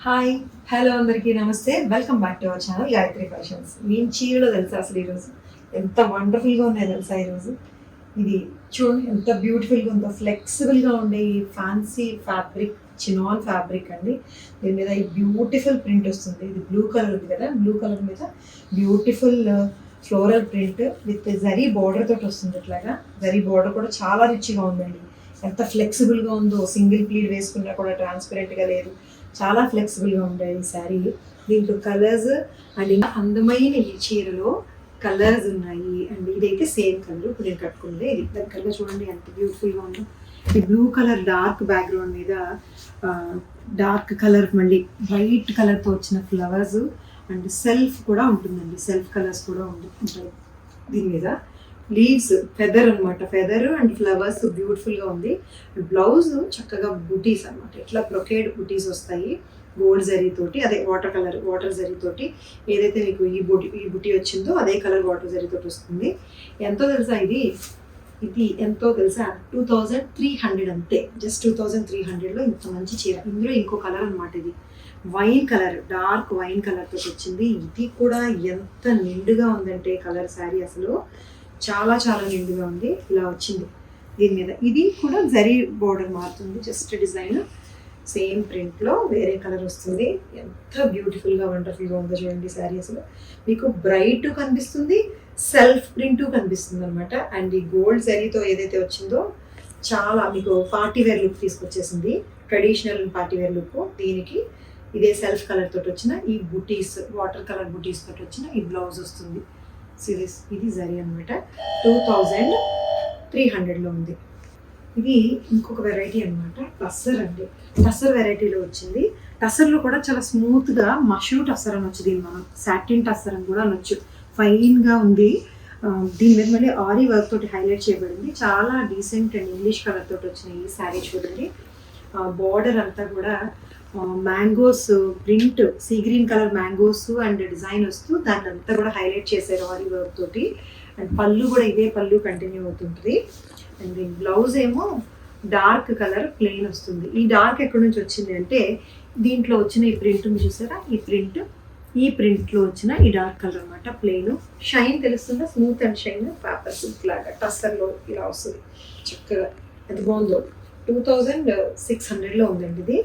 Hi hello అందరికీ నమస్తే. Welcome back to our channel Gayatri fashions. నేను చీరలో తెలుసా అసలు ఈరోజు ఎంత వండర్ఫుల్గా ఉన్నాయో తెలుసా ఈరోజు. ఇది చూడండి ఎంత బ్యూటిఫుల్గా ఉందో, ఫ్లెక్సిబుల్గా ఉండే ఈ ఫ్యాన్సీ ఫ్యాబ్రిక్, చినాన్ ఫ్యాబ్రిక్ అండి. దీని మీద ఈ బ్యూటిఫుల్ ప్రింట్ వస్తుంది. ఇది బ్లూ కలర్ ఉంది కదా, బ్లూ కలర్ మీద beautiful floral print with zari border తోటి వస్తుంది. ఇట్లాగా జరీ బార్డర్ కూడా చాలా రిచ్గా ఉందండి. ఎంత ఫ్లెక్సిబుల్గా ఉందో, సింగిల్ ప్లీడ్ వేసుకున్నా కూడా ట్రాన్స్పరెంట్గా లేదు, చాలా ఫ్లెక్సిబుల్గా ఉంటాయి ఈ శారీ. దీంట్లో కలర్స్ అండ్ ఇంకా అందమైన ఈ చీరలో కలర్స్ ఉన్నాయి. అండ్ ఇదైతే సేమ్ కలర్ ఇప్పుడు నేను కట్టుకుంది. ఇది దాని కలర్ చూడండి ఎంత బ్యూటిఫుల్గా ఉందో. ఈ బ్లూ కలర్ డార్క్ బ్యాక్గ్రౌండ్ మీద డార్క్ కలర్ మళ్ళీ వైట్ కలర్తో వచ్చిన ఫ్లవర్స్ అండ్ సెల్ఫ్ కూడా ఉంటుందండి. సెల్ఫ్ కలర్స్ కూడా ఉంటాయి దీని మీద. లీవ్స్ ఫెదర్ అనమాట, ఫెదర్ అండ్ ఫ్లవర్స్ బ్యూటిఫుల్గా ఉంది. బ్లౌజ్ చక్కగా బుటీస్ అనమాట, ఇట్లా బ్రొకేడ్ బుటీస్ వస్తాయి గోల్డ్ జరీతోటి, అదే వాటర్ జరీతోటి. ఏదైతే మీకు ఈ బుటీ వచ్చిందో అదే కలర్ వాటర్ జరీతోటి వస్తుంది. ఎంతో తెలుసా ఇది ఎంతో తెలుసా, 2300 అంతే, జస్ట్ 2300లో ఇంత మంచి చీర. ఇందులో ఇంకో కలర్ అనమాట, ఇది wine colour, dark wine colour తోటి వచ్చింది. ఇది కూడా ఎంత నిండుగా ఉందంటే కలర్, శారీ అసలు చాలా చాలా నిండుగా ఉంది. ఇలా వచ్చింది దీని మీద. ఇది కూడా జరీ బోర్డర్ మారుతుంది, జస్ట్ డిజైన్ సేమ్ ప్రింట్లో వేరే కలర్ వస్తుంది. ఎంత బ్యూటిఫుల్గా వండర్ఫుల్గా ఉందో చూడండి శారీ. అసలు మీకు బ్రైట్ కనిపిస్తుంది, సెల్ఫ్ ప్రింట్ కనిపిస్తుంది అనమాట. అండ్ ఈ గోల్డ్ జరీతో ఏదైతే వచ్చిందో చాలా మీకు పార్టీ వేర్ లుక్ తీసుకొచ్చేసింది, ట్రెడిషనల్ పార్టీ వేర్ లుక్. దీనికి ఇదే సెల్ఫ్ కలర్ తోటి వచ్చిన ఈ బుటీస్, వాటర్ కలర్ బుటీస్ తోటి వచ్చిన ఈ బ్లౌజ్ వస్తుంది. సిరీస్ ఇది జరీ అనమాట. 2300లో ఉంది. ఇది ఇంకొక వెరైటీ అనమాట, టస్సర్ అండి. టస్సర్ వెరైటీలో వచ్చింది. టస్సర్లో కూడా చాలా స్మూత్గా మష్రూ టస్సర్ అనొచ్చు, దీన్ని మనం సాటిన్ టస్సర్ అని కూడా అనొచ్చు. ఫైన్గా ఉంది. దీని మీద మళ్ళీ ఆరీ వర్క్ తోటి హైలైట్ చేయబడింది. చాలా డీసెంట్ అండ్ ఇంగ్లీష్ కలర్ తోటి వచ్చిన ఈ శారీ చూడండి. బార్డర్ అంతా కూడా mangoes print, sea green colour mangoes and design వస్తూ దాన్ని అంతా కూడా హైలైట్ చేశారు ఆరీ వర్క్ తోటి. అండ్ పళ్ళు కూడా ఇదే పళ్ళు కంటిన్యూ అవుతుంటుంది. అండ్ దీని బ్లౌజ్ ఏమో డార్క్ కలర్ ప్లెయిన్ వస్తుంది. ఈ డార్క్ ఎక్కడి నుంచి వచ్చింది అంటే దీంట్లో వచ్చిన ఈ ప్రింట్ చూసారా, ఈ ప్రింట్లో వచ్చిన ఈ డార్క్ కలర్ అనమాట. ప్లెయిన్ షైన్ తెలుస్తుందా, smooth and shine paper silk లాగా టస్సర్లో ఇలా వస్తుంది చక్కగా. ఎంత బాగుందో. 2600లో ఉందండి ఇది.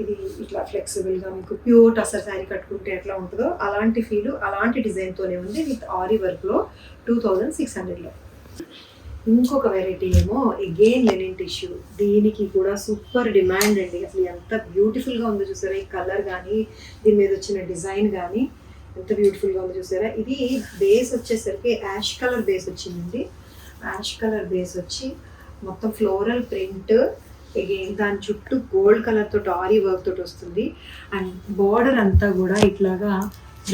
ఇది ఇట్లా ఫ్లెక్సిబుల్గా మీకు ప్యూర్ టస్సర్ శారీ కట్టుకుంటే ఎట్లా ఉంటుందో అలాంటి ఫీల్, అలాంటి డిజైన్తోనే ఉంది విత్ ఆరీ వర్క్లో 2600లో. ఇంకొక వెరైటీ ఏమో అగైన్ లెనిన్ టిష్యూ. దీనికి కూడా సూపర్ డిమాండ్ అండి. అసలు ఎంత బ్యూటిఫుల్గా ఉందో చూసారా, ఈ కలర్ కానీ దీని మీద వచ్చిన డిజైన్ కానీ ఎంత బ్యూటిఫుల్గా ఉందో చూసారా. ఇది బేస్ వచ్చేసరికి యాష్ కలర్ బేస్ వచ్చిందండి. యాష్ కలర్ బేస్ వచ్చి మొత్తం ఫ్లోరల్ ప్రింట్, అగైన్ దాని చుట్టూ గోల్డ్ కలర్ తోటి ఆరీ వర్క్ తోటి వస్తుంది. అండ్ బార్డర్ అంతా కూడా ఇట్లాగా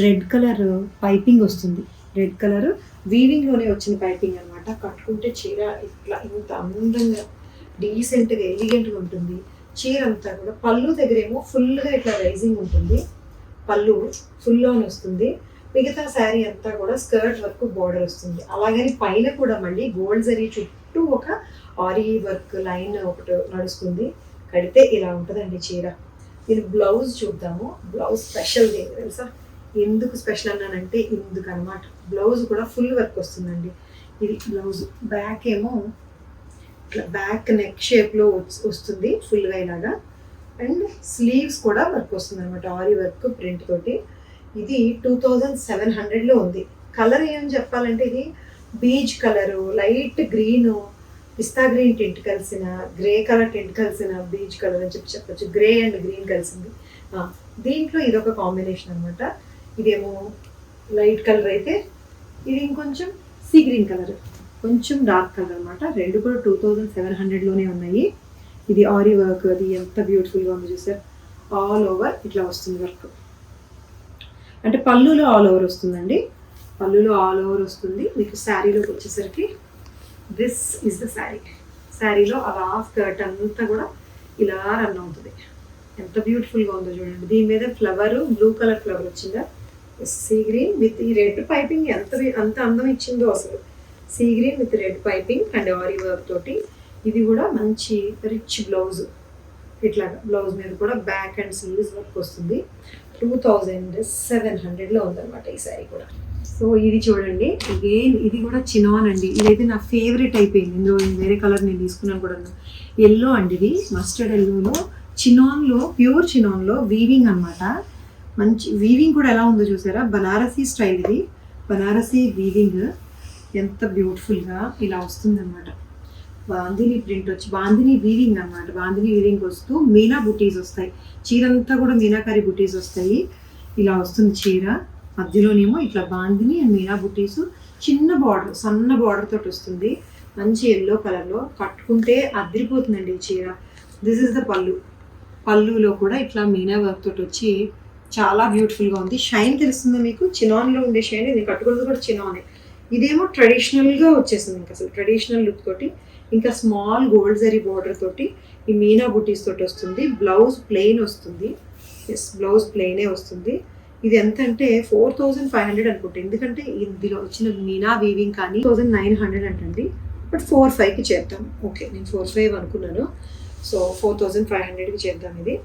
రెడ్ కలర్ పైపింగ్ వస్తుంది. రెడ్ కలర్ వీవింగ్లోనే వచ్చిన పైపింగ్ అనమాట. కట్టుకుంటే చీర ఇట్లా ఇంత అందంగా డీసెంట్గా ఎలిగెంట్గా ఉంటుంది. చీర అంతా కూడా పళ్ళు దగ్గర ఏమో ఫుల్గా ఇట్లా రైజింగ్ ఉంటుంది, పళ్ళు ఫుల్లోనే వస్తుంది. మిగతా శారీ అంతా కూడా స్కర్ట్ వరకు బార్డర్ వస్తుంది. అలాగని పైన కూడా మళ్ళీ గోల్డ్ జరీ చుట్టూ ఒక ఆరీ వర్క్ లైన్ ఒకటి నడుస్తుంది. కడితే ఇలా ఉంటుందండి చీర. దీని బ్లౌజ్ చూద్దాము. బ్లౌజ్ స్పెషల్ ఏంటి తెలుసా, ఎందుకు స్పెషల్ అన్నానంటే ఇందుకు అనమాట. బ్లౌజ్ కూడా ఫుల్ వర్క్ వస్తుందండి. ఇది బ్లౌజ్ బ్యాక్ ఏమో ఇట్లా బ్యాక్ నెక్ షేప్లో వస్తుంది ఫుల్గా ఇలాగా. అండ్ స్లీవ్స్ కూడా వర్క్ వస్తుంది అనమాట, ఆరీ వర్క్ ప్రింట్ తోటి. ఇది 2700లో ఉంది. కలర్ ఏమని చెప్పాలంటే ఇది బీచ్ కలరు, లైట్ గ్రీను, పిస్తా గ్రీన్ టింట్ కలిసిన, గ్రే కలర్ టింట్ కలిసిన బీచ్ కలర్ అని చెప్పొచ్చు. గ్రే అండ్ గ్రీన్ కలిసింది. దీంట్లో ఇదొక కాంబినేషన్ అనమాట. ఇదేమో లైట్ కలర్ అయితే ఇది ఇంకొంచెం సీ గ్రీన్ కలర్, కొంచెం డార్క్ కలర్ అనమాట. రెండు కూడా 2700లోనే ఉన్నాయి. ఇది ఆరీ వర్క్, అది ఎంత బ్యూటిఫుల్గా ఉంది చూసారు. ఆల్ ఓవర్ ఇట్లా వస్తుంది వర్క్. అంటే పళ్ళులో ఆల్ ఓవర్ వస్తుందండి, పళ్ళులో ఆల్ ఓవర్ వస్తుంది. మీకు శారీలోకి వచ్చేసరికి దిస్ ఇస్ ద శారీ. శారీలో అలా స్కర్ట్ అంతా కూడా ఇలా రన్ అవుతుంది. ఎంత బ్యూటిఫుల్గా ఉందో చూడండి. దీని మీద ఫ్లవర్, బ్లూ కలర్ ఫ్లవర్ వచ్చిందా, సీ గ్రీన్ విత్ ఈ రెడ్ పైపింగ్ అంత అందం ఇచ్చిందో అసలు. Sea green with red piping and ary work తోటి. ఇది కూడా మంచి రిచ్ బ్లౌజ్, ఇట్లాగా బ్లౌజ్ మీద కూడా బ్యాక్ అండ్ స్లీవ్స్ వర్క్ వస్తుంది. 2700లో ఉందన్నమాట ఈ శారీ కూడా. సో ఇది చూడండి, అగైన్ ఇది కూడా చినాన్ అండి. ఇదైతే నా ఫేవరెట్ అయిపోయింది. ఇందులో వేరే కలర్ నేను తీసుకున్నాను కూడా. ఎల్లో అండి, ఇది మస్టర్డ్ ఎల్లోలో చినాన్లో, ప్యూర్ చినాన్లో వీవింగ్ అనమాట. మంచి వీవింగ్ కూడా ఎలా ఉందో చూసారా, బనారసీ స్టైల్. ఇది బనారసీ వీవింగ్ ఎంత బ్యూటిఫుల్గా ఇలా వస్తుందన్నమాట. బాందిని ప్రింట్ వచ్చి బాందిని వీవింగ్ అనమాట. బాందిని వీవింగ్ వస్తూ మీనా బుటీస్ వస్తాయి. చీర అంతా కూడా మీనాకారి బుటీస్ వస్తాయి. ఇలా వస్తుంది చీర, మధ్యలోనేమో ఇట్లా బాందిని అండ్ మీనా బుటీస్, చిన్న బార్డర్, సన్న బార్డర్ తోటి వస్తుంది. మంచి ఎల్లో కలర్లో కట్టుకుంటే అదిరిపోతుందండి ఈ చీర. దిస్ ఇస్ ద పళ్ళు. పళ్ళులో కూడా ఇట్లా మీనా వర్క్ తోటి వచ్చి చాలా బ్యూటిఫుల్గా ఉంది. షైన్ తెలుస్తుందా మీకు? చినాన్లో ఉండే షైన్. ఇది కట్టుకున్నది కూడా చినానే. ఇదేమో ట్రెడిషనల్గా వచ్చేసింది, ఇంకా అసలు ట్రెడిషనల్ లుక్ తోటి, ఇంకా స్మాల్ గోల్డ్ జరీ బార్డర్ తోటి ఈ మీనా బుటీస్ తోటి వస్తుంది. బ్లౌజ్ ప్లెయిన్ వస్తుంది. ఎస్, బ్లౌజ్ ప్లెయినే వస్తుంది. ఇది ఎంత అంటే 4500 అనుకుంటా, ఎందుకంటే ఇందులో వచ్చిన మీనా వీవింగ్ కానీ 1900 అంటండి. బట్ 45కి చేద్దాం. ఓకే, నేను 45 అనుకున్నాను. సో 4500కి చేద్దాం. ఇది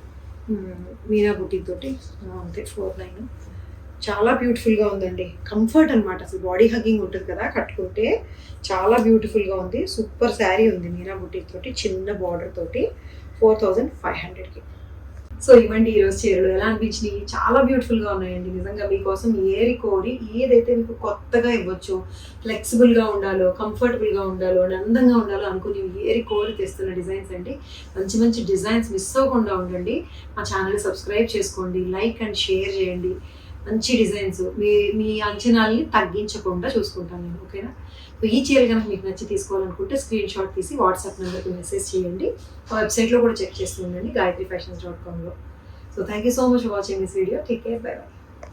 మీనా బుటీ తోటి అంతే 49. చాలా బ్యూటిఫుల్గా ఉందండి. కంఫర్ట్ అనమాట, అసలు బాడీ హగ్గింగ్ ఉంటుంది కదా కట్టుకుంటే. చాలా బ్యూటిఫుల్గా ఉంది. సూపర్ శారీ ఉంది మీనా బుటీ తోటి, చిన్న బార్డర్ తోటి 4500కి. సో ఇవ్వండి ఈరోజు చీరలు ఎలా అనిపించినాయి. చాలా బ్యూటిఫుల్గా ఉన్నాయండి. నిజంగా మీకోసం ఏరి కోరి ఏదైతే మీకు కొత్తగా ఇవ్వచ్చు, ఫ్లెక్సిబుల్గా ఉండాలో, కంఫర్టబుల్గా ఉండాలో, అందంగా ఉండాలో అనుకుని ఏరి కోరి తెస్తున్న డిజైన్స్ అండి. మంచి మంచి డిజైన్స్ మిస్ అవ్వకుండా ఉండండి. మా ఛానల్ సబ్స్క్రైబ్ చేసుకోండి, లైక్ అండ్ షేర్ చేయండి. మంచి డిజైన్స్ మీ అంచనాల్ని తగ్గించకుండా చూసుకుంటాను నేను. ఓకేనా? సో ఈ చీరలు కనుక మీకు నచ్చి తీసుకోవాలనుకుంటే స్క్రీన్ షాట్ తీసి వాట్సాప్ నెంబర్కి మెసేజ్ చేయండి. ఆ వెబ్సైట్లో కూడా చెక్ చేస్తూ ఉండండి, gayatrifashions.comలో. So thank you so much for watching this video. Take care, bye by.